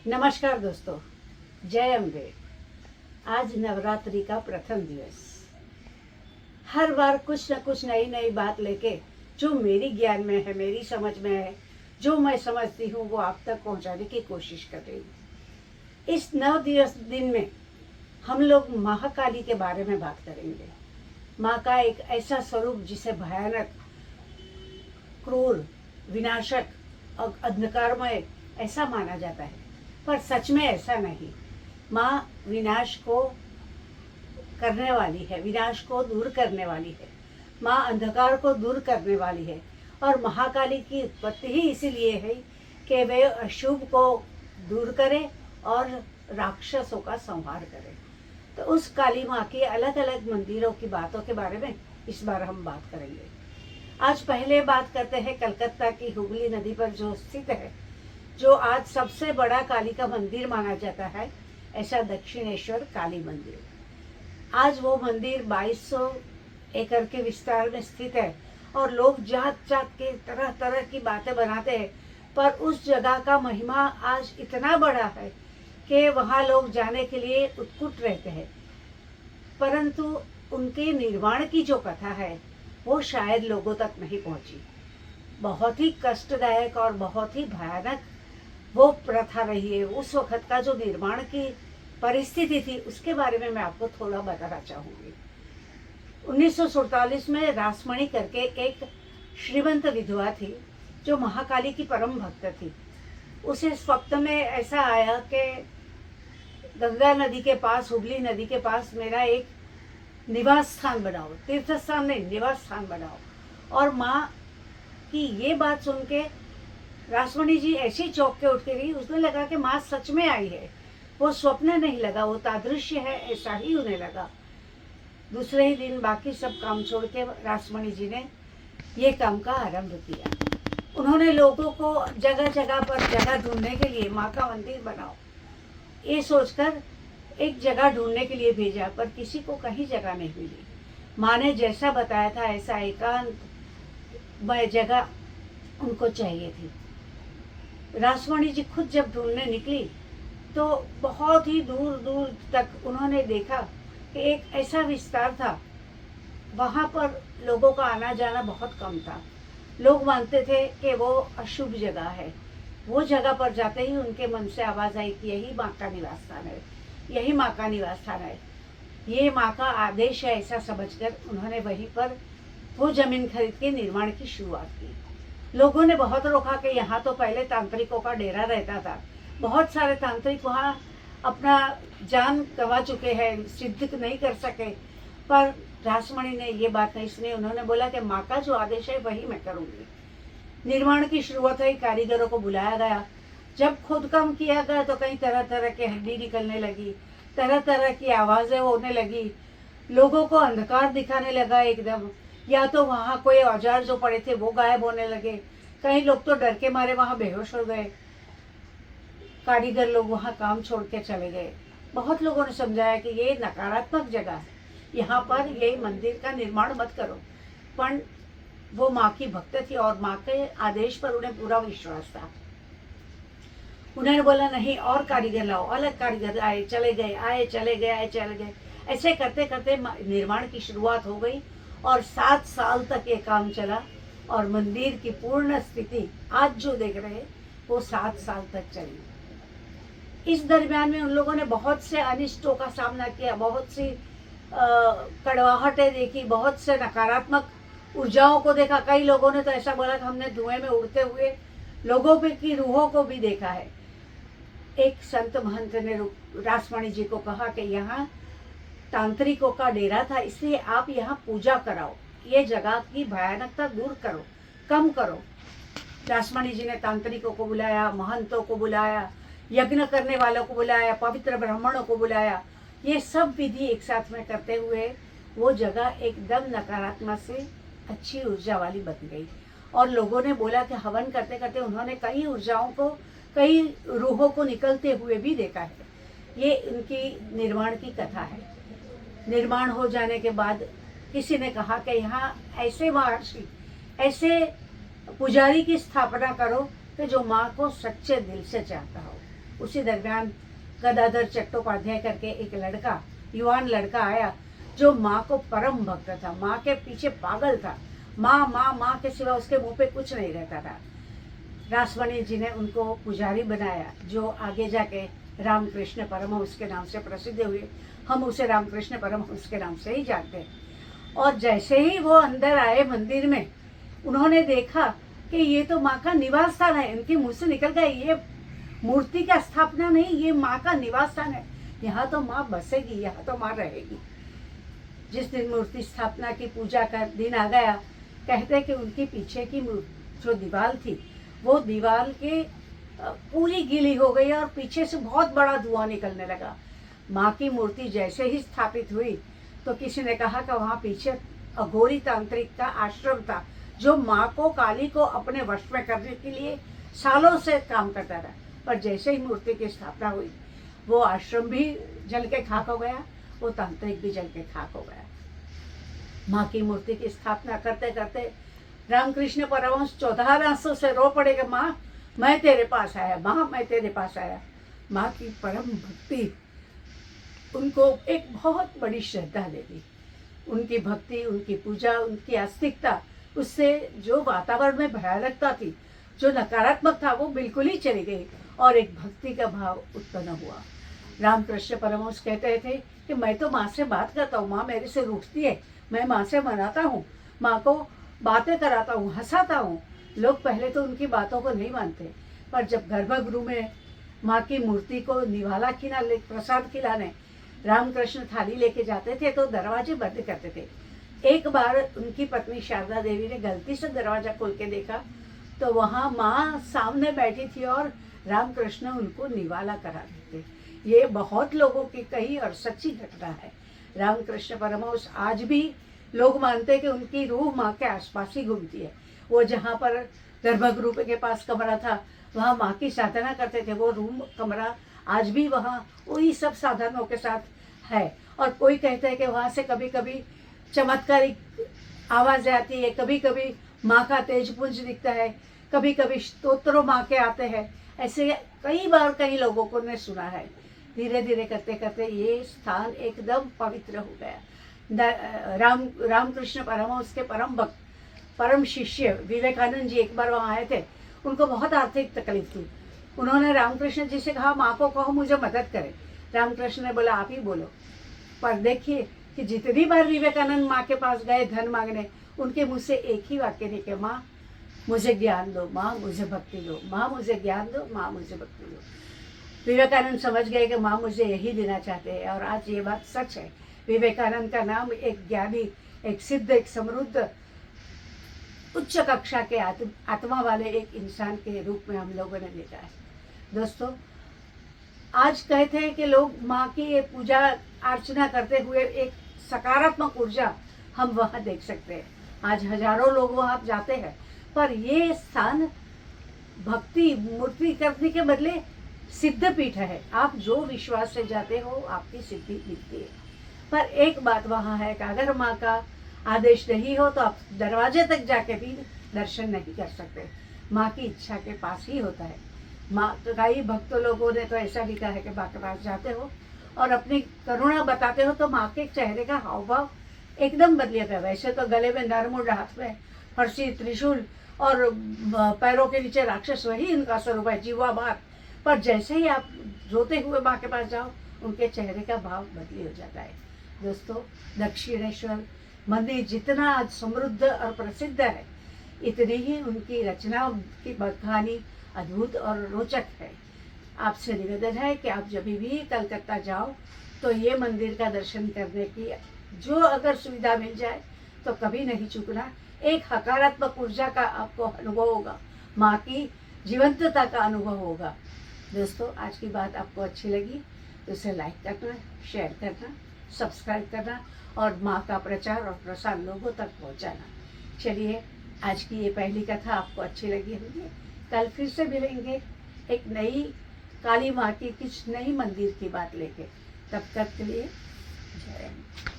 नमस्कार दोस्तों, जय अम्बे। आज नवरात्रि का प्रथम दिवस। हर बार कुछ न कुछ नई नई बात लेके जो मेरी ज्ञान में है, मेरी समझ में है, जो मैं समझती हूँ वो आप तक पहुँचाने की कोशिश कर रही हूँ। इस 9 दिवस दिन में हम लोग महाकाली के बारे में बात करेंगे। माँ का एक ऐसा स्वरूप जिसे भयानक, क्रूर, विनाशक और अंधकारमय ऐसा माना जाता है, पर सच में ऐसा नहीं। माँ विनाश को करने वाली है, विनाश को दूर करने वाली है। माँ अंधकार को दूर करने वाली है। और महाकाली की उत्पत्ति ही इसीलिए है कि वे अशुभ को दूर करे और राक्षसों का संहार करे। तो उस काली माँ की अलग अलग मंदिरों की बातों के बारे में इस बार हम बात करेंगे। आज पहले बात करते हैं कलकत्ता की हुगली नदी पर जो स्थित है, जो आज सबसे बड़ा काली का मंदिर माना जाता है, ऐसा दक्षिणेश्वर काली मंदिर। आज वो मंदिर 2200 एकड़ के विस्तार में स्थित है और लोग जात जात के तरह तरह की बातें बनाते हैं, पर उस जगह का महिमा आज इतना बड़ा है कि वहाँ लोग जाने के लिए उत्सुक रहते हैं। परंतु उनके निर्माण की जो कथा है वो शायद लोगों तक नहीं पहुँची। बहुत ही कष्टदायक और बहुत ही भयानक वो प्रथा रही है। उस वक्त का जो निर्माण की परिस्थिति थी उसके बारे में मैं आपको थोड़ा बताना चाहूँगी। 1947 में रासमणी करके एक श्रीमंत विधवा थी जो महाकाली की परम भक्त थी। उसे स्वप्न में ऐसा आया कि गंगा नदी के पास, हुगली नदी के पास मेरा एक निवास स्थान बनाओ, तीर्थ स्थान नहीं, निवास स्थान बनाओ। और माँ की ये बात सुन के रासमणी जी ऐसी चौंक के उठ के गई। उसने लगा कि माँ सच में आई है, वो स्वप्न नहीं लगा, वो तादृश्य है, ऐसा ही उन्हें लगा। दूसरे ही दिन बाकी सब काम छोड़ के रासमणी जी ने ये काम का आरंभ किया। उन्होंने लोगों को जगह जगह पर जगह ढूंढने के लिए माँ का मंदिर बनाओ ये सोचकर एक जगह ढूंढने के लिए भेजा, पर किसी को कहीं जगह नहीं मिली। माँ ने जैसा बताया था ऐसा एकांत जगह उनको चाहिए थी। रासमणी जी खुद जब ढूंढने निकली तो बहुत ही दूर दूर तक उन्होंने देखा कि एक ऐसा विस्तार था, वहाँ पर लोगों का आना जाना बहुत कम था। लोग मानते थे कि वो अशुभ जगह है। वो जगह पर जाते ही उनके मन से आवाज़ आई कि यही माँ का निवास स्थान है, यही माँ का निवास स्थान है, ये माँ का आदेश है। ऐसा समझकर उन्होंने वहीं पर वो जमीन खरीद के निर्माण की शुरुआत की। लोगों ने बहुत रोका कि यहाँ तो पहले तांत्रिकों का डेरा रहता था, बहुत सारे तांत्रिक वहाँ अपना जान गंवा चुके हैं, सिद्ध नहीं कर सके। पर रासमणी ने ये बात नहीं सुनी। उन्होंने बोला कि माँ का जो आदेश है वही मैं करूँगी। निर्माण की शुरुआत हुई, कारीगरों को बुलाया गया। जब खुद काम किया गया तो कई तरह तरह की हड्डी निकलने लगी, तरह तरह की आवाज़ें होने लगी, लोगों को अंधकार दिखाने लगा एकदम। या तो वहाँ कोई औजार जो पड़े थे वो गायब होने लगे, कई लोग तो डर के मारे वहाँ बेहोश हो गए। कारीगर लोग वहाँ काम छोड़ के चले गए। बहुत लोगों ने समझाया कि ये नकारात्मक जगह है, यहाँ पर ये मंदिर का निर्माण मत करो। पर वो माँ की भक्त थी और माँ के आदेश पर उन्हें पूरा विश्वास था। उन्होंने बोला नहीं, और कारीगर लाओ। अलग कारीगर आए चले गए, आए चले गए, आए चले गए। ऐसे करते करते निर्माण की शुरुआत हो गई और 7 साल तक ये काम चला। और मंदिर की पूर्ण स्थिति आज जो देख रहे हैं वो 7 साल तक चली। इस दरमियान में उन लोगों ने बहुत से अनिष्टों का सामना किया, बहुत सी कड़वाहटें देखी, बहुत से नकारात्मक ऊर्जाओं को देखा। कई लोगों ने तो ऐसा बोला कि हमने धुएं में उड़ते हुए लोगों पे की रूहों को भी देखा है। एक संत महंत ने रासमणी जी को कहा कि यहाँ तांत्रिकों का डेरा था, इसलिए आप यहाँ पूजा कराओ, ये जगह की भयानकता दूर करो, कम करो। रासमणी जी ने तांत्रिकों को बुलाया, महंतों को बुलाया, यज्ञ करने वालों को बुलाया, पवित्र ब्राह्मणों को बुलाया। ये सब विधि एक साथ में करते हुए वो जगह एकदम नकारात्मक से अच्छी ऊर्जा वाली बन गई। और लोगों ने बोला कि हवन करते करते उन्होंने कई ऊर्जाओं को, कई रूहों को निकलते हुए भी देखा है। ये उनकी निर्माण की कथा है। निर्माण हो जाने के बाद किसी ने कहा कि यहाँ ऐसे महर्षि, ऐसे पुजारी की स्थापना करो कि जो माँ को सच्चे दिल से चाहता हो। उसी दरमियान गदाधर चट्टोपाध्याय करके एक लड़का, युवान लड़का आया जो माँ को परम भक्त था, माँ के पीछे पागल था। माँ माँ माँ के सिवा उसके मुंह पे कुछ नहीं रहता था। रासमणि जी ने उनको पुजारी बनाया, जो आगे जाके रामकृष्ण परमहंस के नाम से प्रसिद्ध हुए। हम उसे रामकृष्ण परमहंस के नाम से ही जानते हैं। और जैसे ही वो अंदर आए मंदिर में, उन्होंने देखा कि ये तो माँ का निवास स्थान है। इनके मुंह से निकल गया, ये मूर्ति का स्थापना नहीं, ये माँ का निवास स्थान है। यहाँ तो माँ बसेगी, यहाँ तो माँ रहेगी। जिस दिन मूर्ति स्थापना की पूजा का दिन आ गया, कहते कि उनके पीछे की जो दीवार थी, वो दीवार के पूरी गीली हो गई और पीछे से बहुत बड़ा धुआं निकलने लगा। माँ की मूर्ति जैसे ही स्थापित हुई तो किसी ने कहा कि वहाँ पीछे अघोरी तांत्रिक का आश्रम था, जो माँ को, काली को अपने वश में करने के लिए सालों से काम करता रहा। पर जैसे ही मूर्ति की स्थापना हुई, वो आश्रम भी जल के खाक हो गया, वो तांत्रिक भी जल के खाक हो गया। माँ की मूर्ति की स्थापना करते करते रामकृष्ण परमहंस 14 आंसू से रो पड़े कि माँ मैं तेरे पास आया, माँ मैं तेरे पास आया। माँ की परम भक्ति उनको एक बहुत बड़ी श्रद्धा दे दी। उनकी भक्ति, उनकी पूजा, उनकी आस्तिकता, उससे जो वातावरण में भयानकता थी, जो नकारात्मक था, वो बिल्कुल ही चली गई और एक भक्ति का भाव उत्पन्न हुआ। रामकृष्ण परमहंस कहते थे कि मैं तो माँ से बात करता हूँ, माँ मेरे से रूठती है, मैं माँ से मनाता हूँ, माँ को बातें कराता हूँ, हंसाता हूँ। लोग पहले तो उनकी बातों को नहीं मानते, पर जब गर्भगृह में माँ की मूर्ति को निवाला प्रसाद खिलाने रामकृष्ण थाली लेके जाते थे तो दरवाजे बंद करते थे। एक बार उनकी पत्नी शारदा देवी ने गलती से दरवाजा खोल के देखा तो वहाँ माँ सामने बैठी थी और रामकृष्ण उनको निवाला करा देते। ये बहुत लोगों की कही और सच्ची घटना है। रामकृष्ण परमहंस आज भी लोग मानते हैं कि उनकी रूह माँ के आसपास ही घूमती है। वो जहाँ पर गर्भगृह के पास कमरा था, वहाँ माँ की साधना करते थे। वो रूम कमरा आज भी वहाँ वही सब साधनों के साथ है। और कोई कहते हैं कि वहाँ से कभी कभी चमत्कारिक आवाज़ आती है, कभी कभी माँ का तेजपुंज दिखता है, कभी कभी स्तोत्रों माँ के आते हैं। ऐसे कई बार कई लोगों को ने सुना है। धीरे धीरे करते करते ये स्थान एकदम पवित्र हो गया। रामकृष्ण परमहंस के परम भक्त, परम शिष्य विवेकानंद जी एक बार वहाँ आए थे। उनको बहुत आर्थिक तकलीफ थी। उन्होंने रामकृष्ण जी से कहा, माँ को कहो मुझे मदद करे। रामकृष्ण ने बोला, आप ही बोलो। पर देखिए कि जितनी बार विवेकानंद माँ के पास गए धन मांगने, उनके मुँह से एक ही वाक्य निकले, माँ मुझे ज्ञान दो, माँ मुझे भक्ति दो, माँ मुझे ज्ञान दो, माँ मुझे भक्ति दो। विवेकानंद समझ गए कि माँ मुझे यही देना चाहते हैं। और आज ये बात सच है। विवेकानंद का नाम एक ज्ञानी, एक सिद्ध, एक समृद्ध, उच्च कक्षा के आत्मा वाले एक इंसान के रूप में हम लोगों ने देखा है। दोस्तों, आज कहते हैं कि लोग माँ की ये पूजा अर्चना करते हुए एक सकारात्मक ऊर्जा हम वहाँ देख सकते हैं। आज हजारों लोग वहाँ जाते हैं, पर ये स्थान भक्ति मूर्ति करने के बदले सिद्ध पीठ है। आप जो विश्वास से जाते हो आपकी सिद्धि मिलती है। पर एक बात वहाँ है कि अगर माँ का आदेश नहीं हो तो आप दरवाजे तक जाके भी दर्शन नहीं कर सकते। माँ की इच्छा के पास ही होता है। माँ, कई भक्त लोगों ने तो ऐसा भी कहा है कि माँ के पास जाते हो और अपनी करुणा बताते हो तो माँ के चेहरे का हाव भाव एकदम बदल जाता है। वैसे तो गले में नरमुंड, हाथ में फरसी, त्रिशूल और पैरों के नीचे राक्षस, वही उनका स्वरूप है, जीवा भार। पर जैसे ही आप रोते हुए माँ के पास जाओ, उनके चेहरे का भाव बदली हो जाता है। दोस्तों, दक्षिणेश्वर मंदिर जितना आज समृद्ध और प्रसिद्ध है, इतनी ही उनकी रचना की कहानी अद्भुत और रोचक है। आपसे निवेदन है कि आप जब भी कलकत्ता जाओ तो ये मंदिर का दर्शन करने की जो अगर सुविधा मिल जाए तो कभी नहीं चूकना। एक सकारात्मक ऊर्जा का आपको अनुभव होगा, माँ की जीवंतता का अनुभव होगा। दोस्तों, आज की बात आपको अच्छी लगी तो इसे लाइक करना, शेयर करना, सब्सक्राइब करना और माँ का प्रचार और प्रसार लोगों तक पहुँचाना। चलिए, आज की ये पहली कथा आपको अच्छी लगी होगी। कल फिर से मिलेंगे एक नई काली माँ की कुछ नई मंदिर की बात लेके। तब तक के लिए जय हिंद।